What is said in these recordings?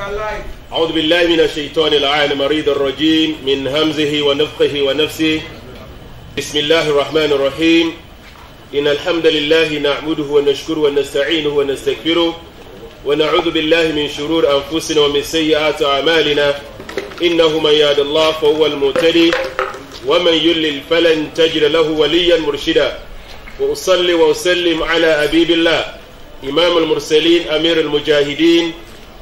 أعوذ بالله من الشيطان العالم مريض الرجيم من همزه ونفخه ونفسه. بسم الله الرحمن الرحيم. إن الحمد لله نعبده ونشكره ونستعينه ونستغفره ونعوذ بالله من شرور أنفسنا ومن سيئات أعمالنا. إنه من يهد الله فهو المهتدي ومن يضلل فلن تجد له وليا مرشدا. وأصلي وأسلم على حبيب الله إمام المرسلين أمير المجاهدين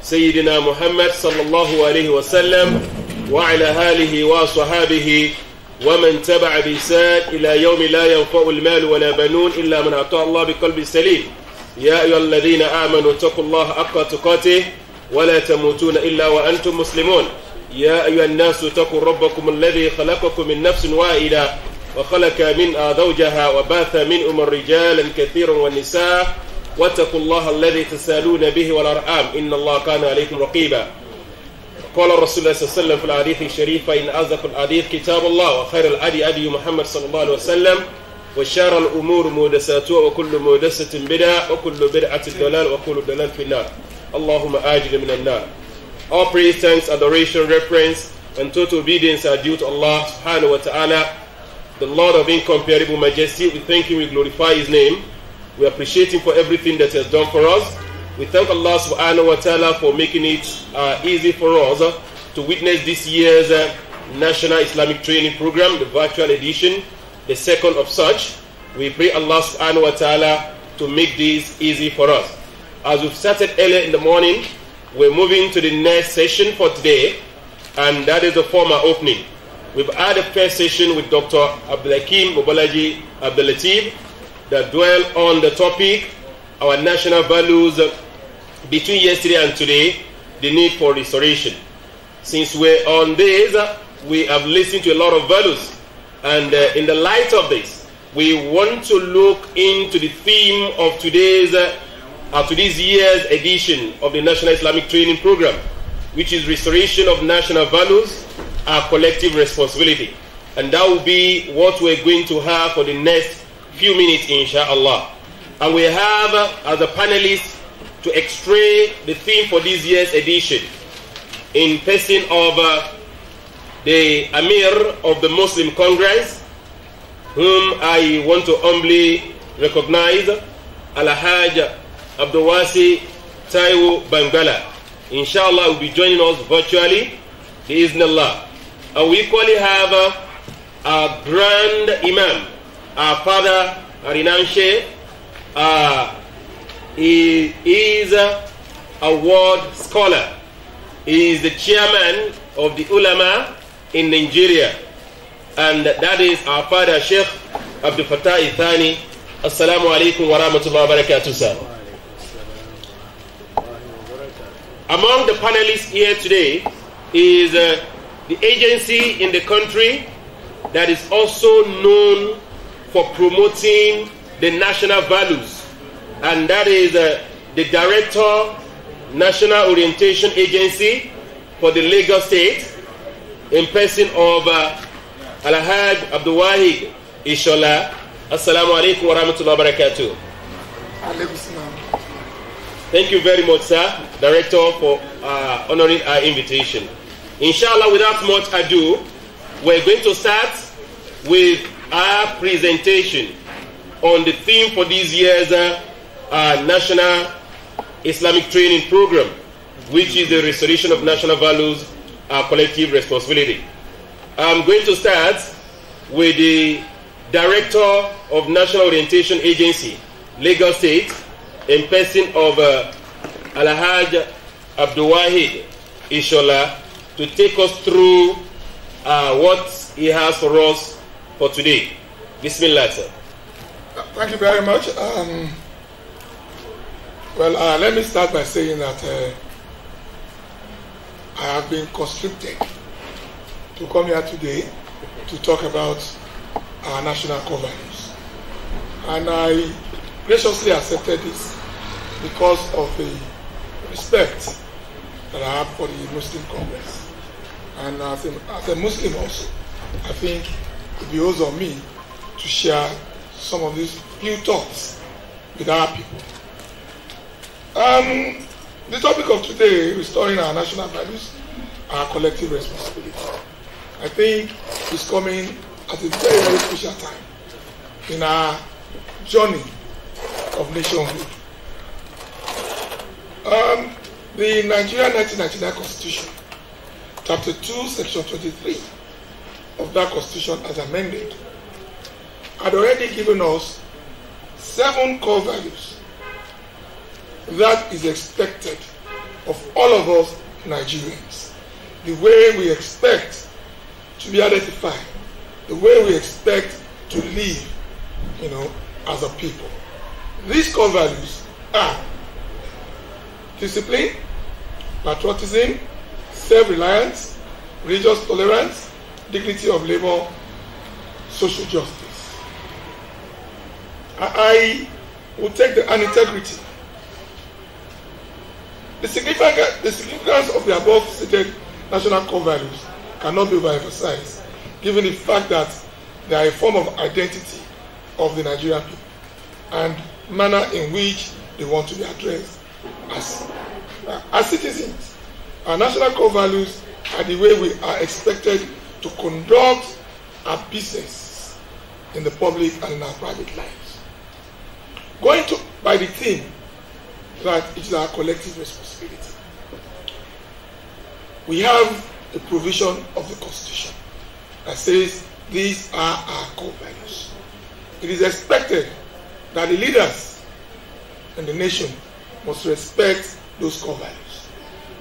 سيدنا محمد صلى الله عليه وسلم وعلى آله وصحابه ومن تبع بإحسان إلى يوم لا ينفع المال ولا بنون إلا من أطاع الله بقلب سليم. يا أيها الذين آمنوا اتقوا الله حق تقاته ولا تموتون إلا وأنتم مسلمون. يا أيها الناس اتقوا ربكم الذي خلقكم من نفس واحدة وخلق منها زوجها وبث منهما رجالا كثيرا والنساء واتقوا الله الذي تسالون به والأرحام إن الله كان عليكم رقيبا. قال الرسول صلى الله عليه وسلم في الحديث الشريف إن أصدق الحديث كتاب الله وخير الهدي هدي محمد صلى الله عليه وسلم وشر الأمور محدثاتها وكل محدثة بدعة وكل بدعة ضلال وكل ضلال في النار. اللهم آجل من النار. All praise, thanks, adoration, reverence, and total obedience are due to Allah subhanahu wa ta'ala, the Lord of incomparable majesty. We thank Him, we glorify His name. We appreciate Him for everything that He has done for us. We thank Allah subhanahu wa ta'ala for making it easy for us to witness this year's National Islamic Training Program, the virtual edition, the second of such. We pray Allah subhanahu wa ta'ala to make this easy for us. As we've started earlier in the morning, we're moving to the next session for today, and that is the formal opening. We've had a first session with Dr. Abdulhakim Mobalaji Abdulatif that dwell on the topic, our national values between yesterday and today, the need for restoration. Since we're on this, we have listened to a lot of values, and in the light of this, we want to look into the theme of today's year's edition of the National Islamic Training Program, which is restoration of national values, our collective responsibility. And that will be what we're going to have for the next few minutes, inshallah. And we have as a panelist to extray the theme for this year's edition in person of the Amir of the Muslim Congress, whom I want to humbly recognize, Al-Hajj Abdulwasi Taiwo Bangala. Inshallah, will be joining us virtually, biiznillah. And we equally have our Grand Imam, our Father Arinan Sheikh. He is a world scholar. He is the chairman of the ulama in Nigeria. And that is our Father Sheikh Abdul Fattah Ithani. Assalamu alaikum wa rahmatullahi wa barakatuh, sir. Among the panelists here today is the agency in the country that is also known for promoting the national values, and that is the Director, National Orientation Agency for the Lagos State, in person of Al-Hajj Abdulwahid Ishola. Assalamu alaikum wa rahmatullahi wa barakatuh. Thank you very much, sir, Director, for honoring our invitation. Inshallah, without much ado, we're going to start with our presentation on the theme for this year's National Islamic Training Program, which is the restoration of national values, our collective responsibility. I'm going to start with the Director of National Orientation Agency, Lagos State, in person of Al-Hajj Abdulwahid Ishola, to take us through what he has for us for today. Bismillah, sir. Thank you very much. Let me start by saying that I have been constricted to come here today to talk about our national core values. And I graciously accepted this because of the respect that I have for the Muslim Congress. And as a Muslim also, I think it behoves on me to share some of these few thoughts with our people. The topic of today, restoring our national values, our collective responsibility. I think it's coming at a very, very crucial time in our journey of nationhood. The Nigerian 1999 Constitution, Chapter 2, Section 23 of that Constitution as amended, had already given us 7 core values that is expected of all of us Nigerians. The way we expect to be identified, the way we expect to live, as a people. These core values are discipline, patriotism, self-reliance, religious tolerance, dignity of labor, social justice. I will take an integrity. The significance of the above stated national core values cannot be overemphasized, given the fact that they are a form of identity of the Nigerian people and manner in which they want to be addressed as citizens. Our national core values are the way we are expected to conduct our business in the public and in our private lives. Going by the theme that it is our collective responsibility. We have a provision of the Constitution that says these are our core values. It is expected that the leaders in the nation must respect those core values.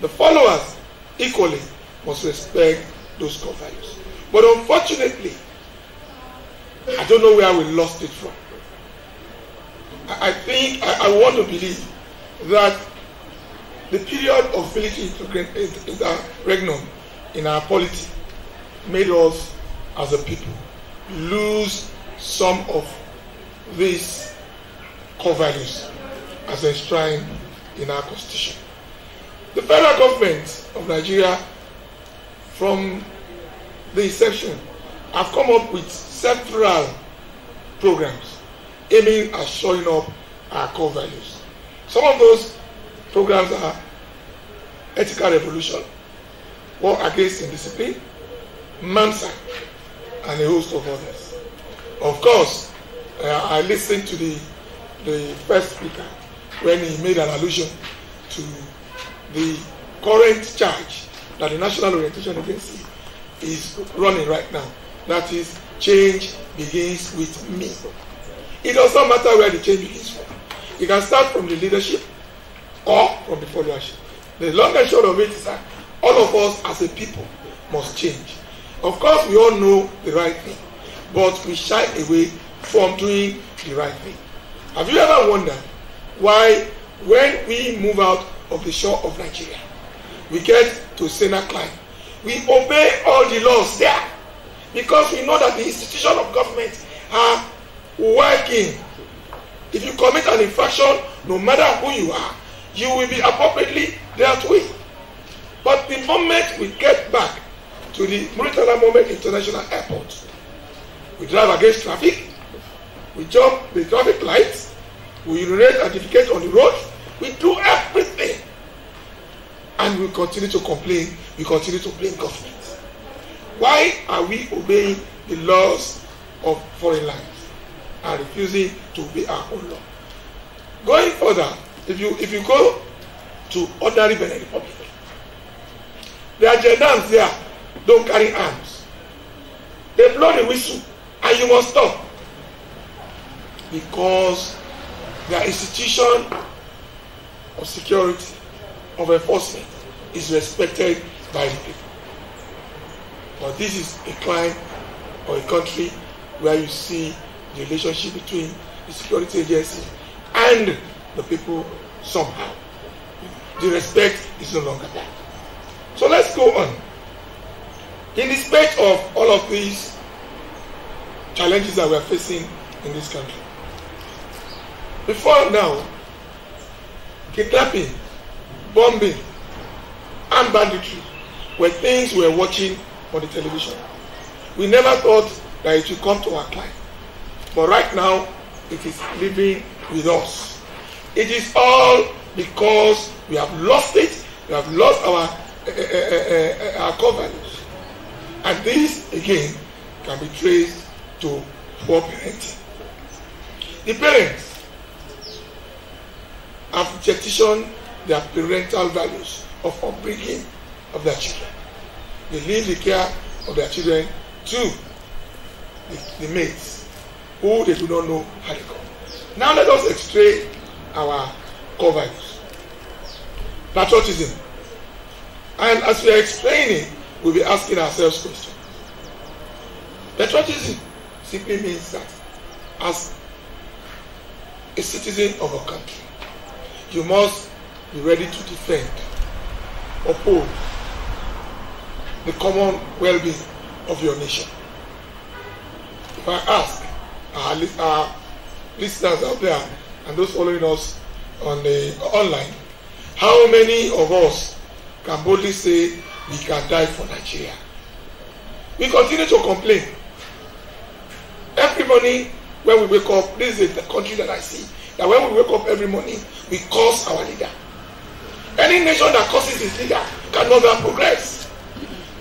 The followers equally must respect those core values. But unfortunately, I don't know where we lost it from. I want to believe that the period of military interregnum in our polity made us as a people lose some of these core values as enshrined in our Constitution. The federal government of Nigeria, from the inception, have come up with several programs aiming at showing up our core values. Some of those programs are ethical revolution, war against indiscipline, MANSA, and a host of others. Of course, I listened to the first speaker when he made an allusion to the current charge that the National Orientation Agency is running right now. That is, change begins with me. It does not matter where the change begins from. It can start from the leadership or from the followership. The long and short of it is that all of us as a people must change. Of course, we all know the right thing, but we shy away from doing the right thing. Have you ever wondered why, when we move out of the shore of Nigeria, we get to Sena Klein, we obey all the laws there because we know that the institution of government are working. If you commit an infraction, no matter who you are, you will be appropriately dealt with. But the moment we get back to the Muritala Mohammed International Airport, we drive against traffic, we jump the traffic lights, we urinate and defecate on the road, we do everything. And we continue to complain, we continue to blame government. Why are we obeying the laws of foreign lands and refusing to obey our own law? Going further, if you go to ordinary Benin Republic, their gendarmes there don't carry arms. They blow the whistle and you must stop. Because their institution of security, of enforcement, is respected by the people. But this is a clime or a country where you see the relationship between the security agency and the people somehow. The respect is no longer there. So let's go on. In the spate of all of these challenges that we are facing in this country, before now, kidnapping, bombing, and banditry were things we were watching on the television. We never thought that it would come to our client. But right now, it is living with us. It is all because we have lost it. We have lost our core values. And this, again, can be traced to poor parenting. The parents have jettisoned their parental values of upbringing of their children. They leave the care of their children to the mates who they do not know how they come. Now let us explain our core values. Patriotism. And as we are explaining, we'll be asking ourselves questions. Patriotism simply means that as a citizen of a country, you must be ready to defend, uphold the common well-being of your nation. If I ask our listeners out there and those following us on the online, how many of us can boldly say we can die for Nigeria? We continue to complain. Every morning when we wake up, this is the country that I see, that when we wake up every morning, we curse our leader. Any nation that curses its leader cannot progress.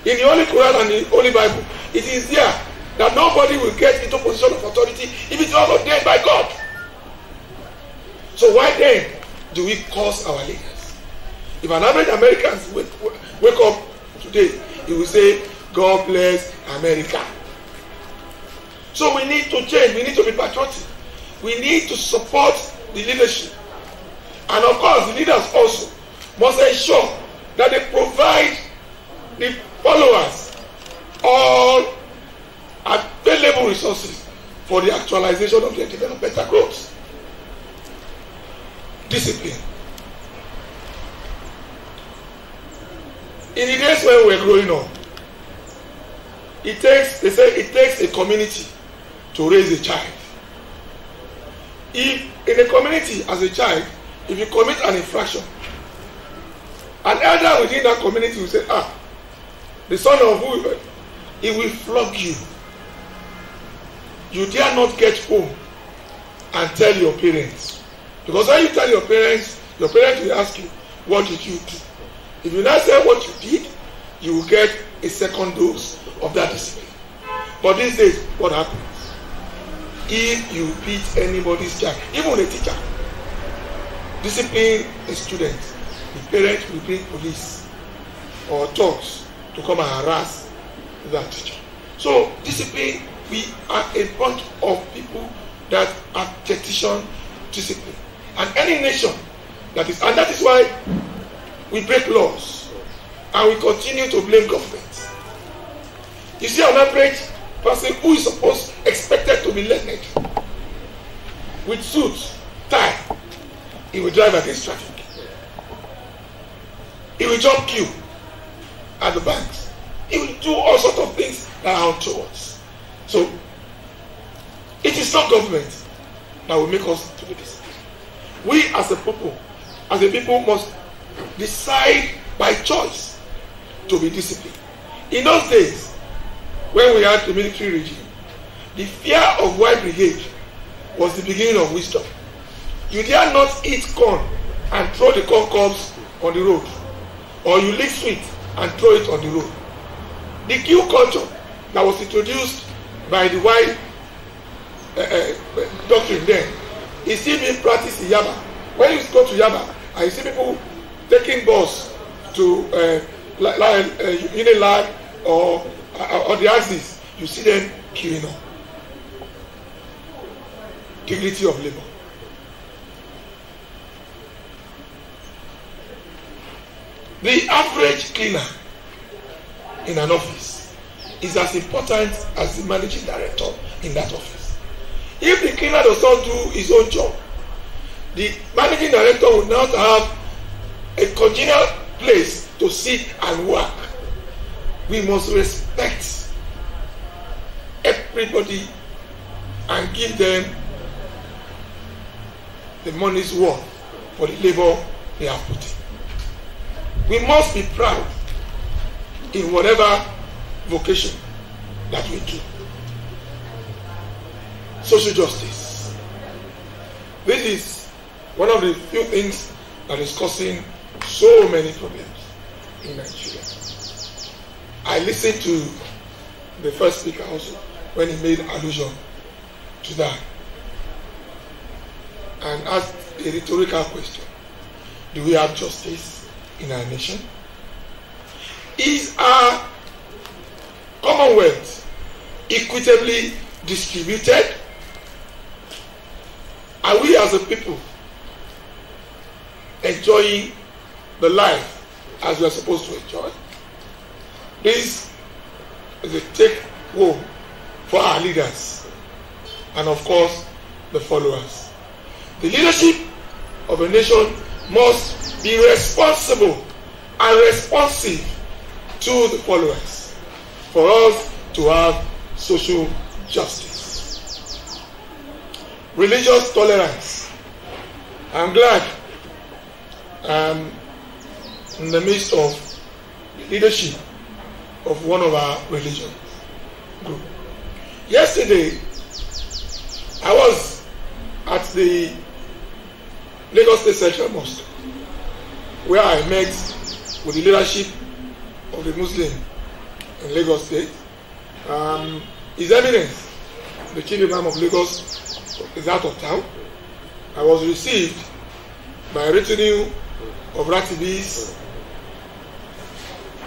In the Holy Quran and the Holy Bible, it is there that nobody will get into position of authority if it's not ordained by God. So why then do we curse our leaders? If an average American wake up today, he will say, God bless America. So we need to change. We need to be patriotic. We need to support the leadership. And of course, the leaders also must ensure that they provide the followers all available resources for the actualization of their developmental growth. Discipline. In the days when we were growing up, they say it takes a community to raise a child. If in a community as a child, if you commit an infraction, an elder within that community will say, the son of who, he will flog you. You dare not get home and tell your parents. Because when you tell your parents will ask you, what did you do? If you not say what you did, you will get a second dose of that discipline. But these days, what happens? If you beat anybody's child, even a teacher, discipline a student, the parent will bring police or thugs to come and harass that teacher. So discipline, we are a bunch of people that have jettisoned discipline. And any nation that is, and that is why we break laws and we continue to blame government. You see, on average, person who is expected to be learned with suit, tie, he will drive against traffic. He will jump queue at the banks. He will do all sorts of things that are untoward. So, it is not government that will make us to be disciplined. We as a people must decide by choice to be disciplined. In those days, when we had the military regime, the fear of white brigade was the beginning of wisdom. You dare not eat corn and throw the corn cobs on the road, or you lick sweet and throw it on the road. The Q culture that was introduced by the white doctrine then is still being practiced in Yaba. When you go to Yaba and you see people taking bus to Unilag or the axis, you see them queuing up. Dignity of labor. The average cleaner in an office is as important as the managing director in that office. If the cleaner does not do his own job, the managing director will not have a congenial place to sit and work. We must respect everybody and give them the money's worth for the labor they have put in. We must be proud in whatever vocation that we do. Social justice. This is one of the few things that is causing so many problems in Nigeria. I listened to the first speaker also when he made allusion to that and asked a rhetorical question. Do we have justice in our nation? Is our commonwealth equitably distributed? Are we as a people enjoying the life as we are supposed to enjoy? This is a take home for our leaders and of course the followers. The leadership of a nation must be responsible and responsive to the followers for us to have social justice. Religious tolerance. I'm glad in the midst of the leadership of one of our religions group. Yesterday, I was at the Lagos State Central Mosque, where I met with the leadership of the Muslim in Lagos State. His Eminence, the Chief Imam of Lagos, is out of town. I was received by a retinue of Ratibis,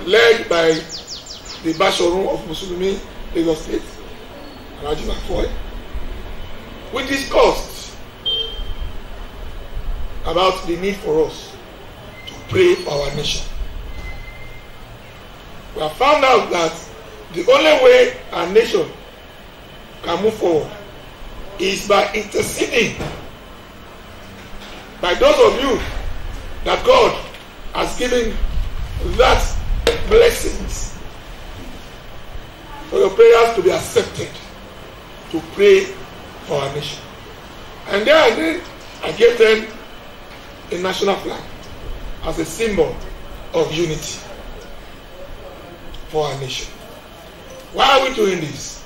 led by the Basharum of Musulmi Lagos State, Raji Mafoy. We discussed about the need for us to pray for our nation. We have found out that the only way our nation can move forward is by interceding by those of you that God has given that blessings for your prayers to be accepted, to pray for our nation. And then I gave them a national flag as a symbol of unity for our nation. Why are we doing this?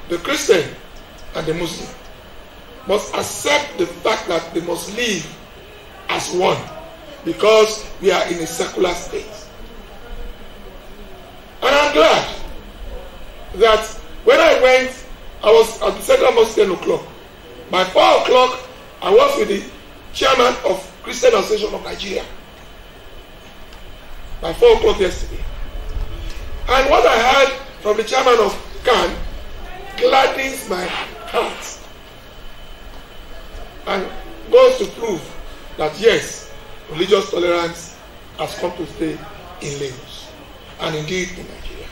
The Christian and the Muslim must accept the fact that they must live as one because we are in a secular state. And I'm glad that when I went, I was at the Central Mosque 10 o'clock. By 4 o'clock, I was with the chairman of Christian Association of Nigeria. By 4 o'clock yesterday. And what I heard from the chairman of CAN gladdens my heart and goes to prove that yes, religious tolerance has come to stay in Lagos and indeed in Nigeria.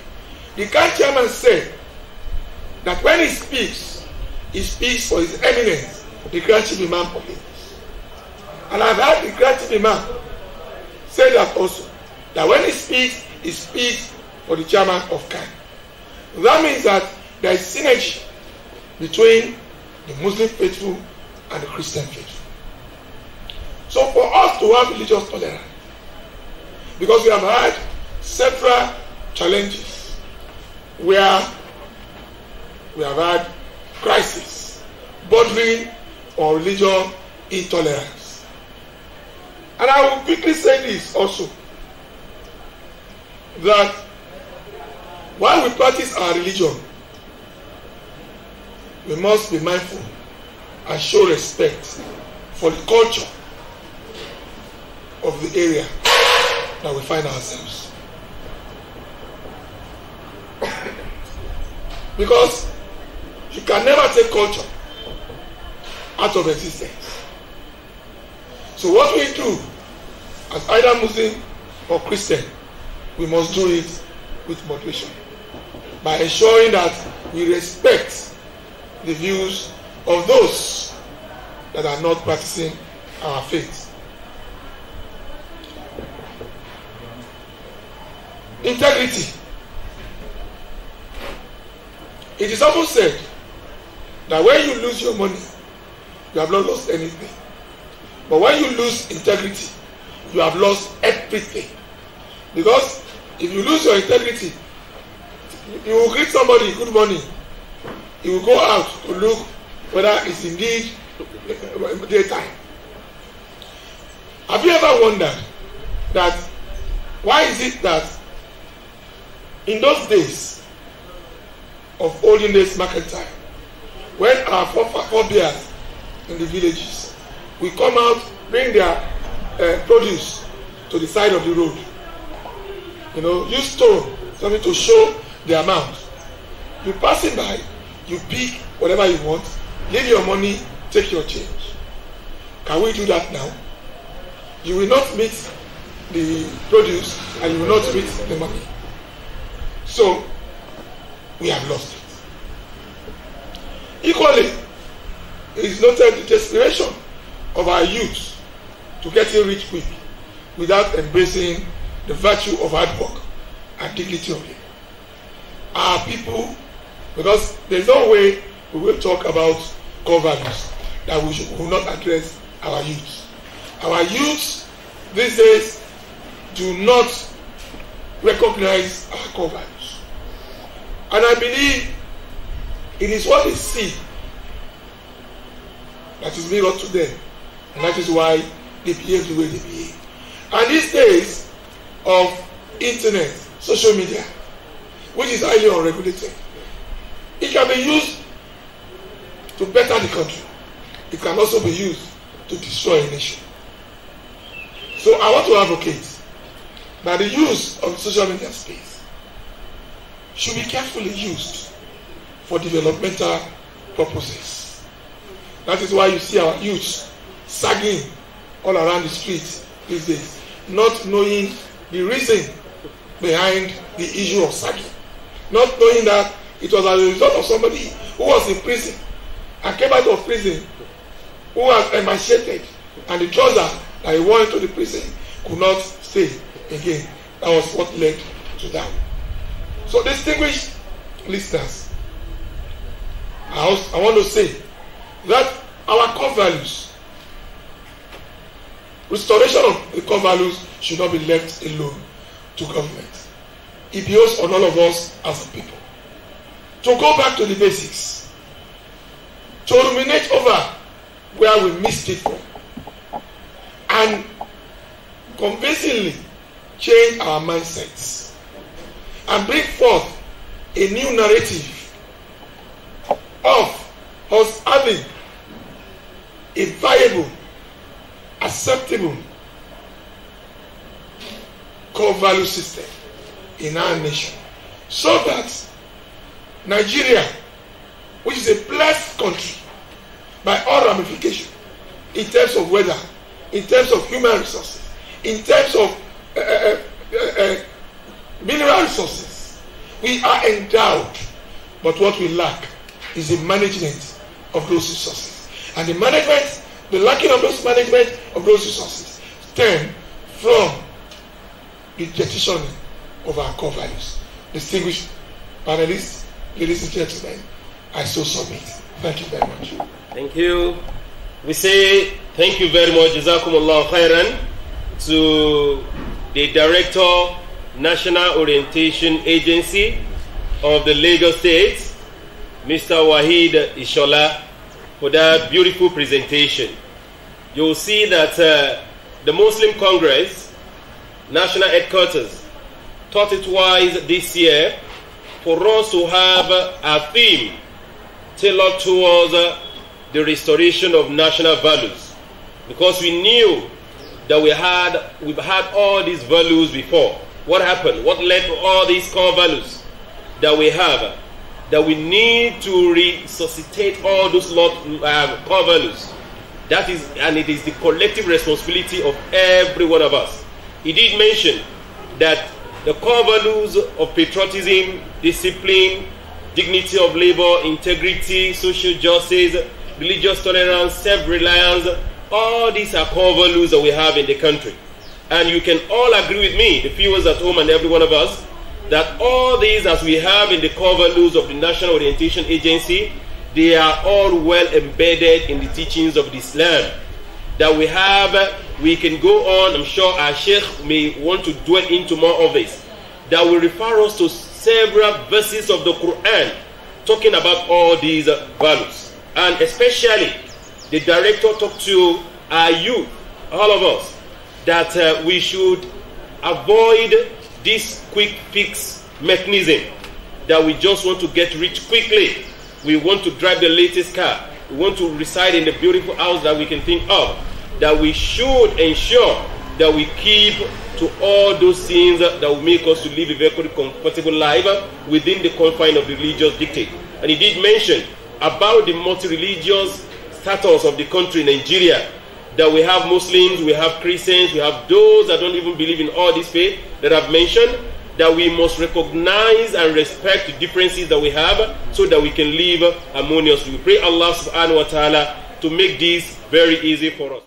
The CAN chairman said that when he speaks for his eminence, the Grand Chief Imam of Lagos. And I've heard the Grand Chief Imam say that also, that when he speaks for the chairman of CAN. That means that there is synergy between the Muslim faithful and the Christian faithful. So for us to have religious tolerance, because we have had several challenges where we have had crisis bordering on religious intolerance. And I will quickly say this also, that while we practice our religion, we must be mindful and show respect for the culture of the area that we find ourselves. Because you can never take culture out of existence. So what we do as either Muslim or Christian, we must do it with moderation by ensuring that we respect the views of those that are not practicing our faith. Integrity. It is often said that when you lose your money, you have not lost anything. But when you lose integrity, you have lost everything. Because if you lose your integrity, you will greet somebody good morning. You will go out to look whether it's indeed daytime. Have you ever wondered that why is it that in those days of olden days market time, when our forebears in the villages, we come out, bring their produce to the side of the road, use stone, something to show the amount. You passing by, you pick whatever you want, leave your money, take your change. Can we do that now? You will not meet the produce and you will not meet the money. So, we have lost it. Equally, it is noted the desperation of our youth to getting rich quick without embracing the virtue of hard work and dignity of living. Our people, because there's no way we will talk about core values that we will not address our youth. Our youth these days do not recognize our core values. And I believe it is what they see that is mirrored to them. And that is why they behave the way they behave. And these days of internet, social media, which is highly unregulated, it can be used to better the country. It can also be used to destroy a nation. So I want to advocate that the use of the social media space should be carefully used for developmental purposes. That is why you see our youth sagging all around the streets these days, not knowing the reason behind the issue of sagging, not knowing that it was as a result of somebody who was in prison and came out of prison, who was emaciated, and the trouser that he wore into the prison could not stay again. That was what led to that. So, distinguished listeners, I want to say that our core values, restoration of the core values should not be left alone to government. It behoves on all of us as a people to go back to the basics, to ruminate over where we missed it from, and convincingly change our mindsets and bring forth a new narrative of us having a viable, acceptable core value system in our nation, so that Nigeria, which is a blessed country by all ramifications, in terms of weather, in terms of human resources, in terms of mineral resources, we are endowed. But what we lack is the management of those resources. And the lacking of those management of those resources stem from the petitioning of our core values. Distinguished panelists, ladies and gentlemen, I so submit. Thank you very much. Thank you. We say thank you very much, Jazakumullah khairan, to the Director, National Orientation Agency of the Lagos State, Mr. Wahid Ishola, for that beautiful presentation. You'll see that the Muslim Congress, National Headquarters, thought it wise this year for us to have a theme tailored towards the restoration of national values, because we knew that we've had all these values before. What happened? What led to all these core values that we have? That we need to resuscitate all those core values. That is, and it is the collective responsibility of every one of us. He did mention that the core values of patriotism, discipline, dignity of labor, integrity, social justice, religious tolerance, self-reliance, all these are core values that we have in the country. And you can all agree with me, the viewers at home and every one of us, that all these, as we have in the core values of the National Orientation Agency, they are all well embedded in the teachings of Islam. That we can go on, I'm sure our Sheikh may want to dwell into more of this, that will refer us to several verses of the Quran talking about all these values. And especially the director talked to our youth, all of us, that we should avoid this quick fix mechanism, that we just want to get rich quickly. We want to drive the latest car. We want to reside in the beautiful house that we can think of. That we should ensure that we keep to all those things that will make us to live a very comfortable life within the confine of the religious dictate. And he did mention about the multi-religious status of the country, Nigeria, that we have Muslims, we have Christians, we have those that don't even believe in all this faith that I've mentioned, that we must recognize and respect the differences that we have so that we can live harmoniously. We pray Allah subhanahu wa ta'ala to make this very easy for us.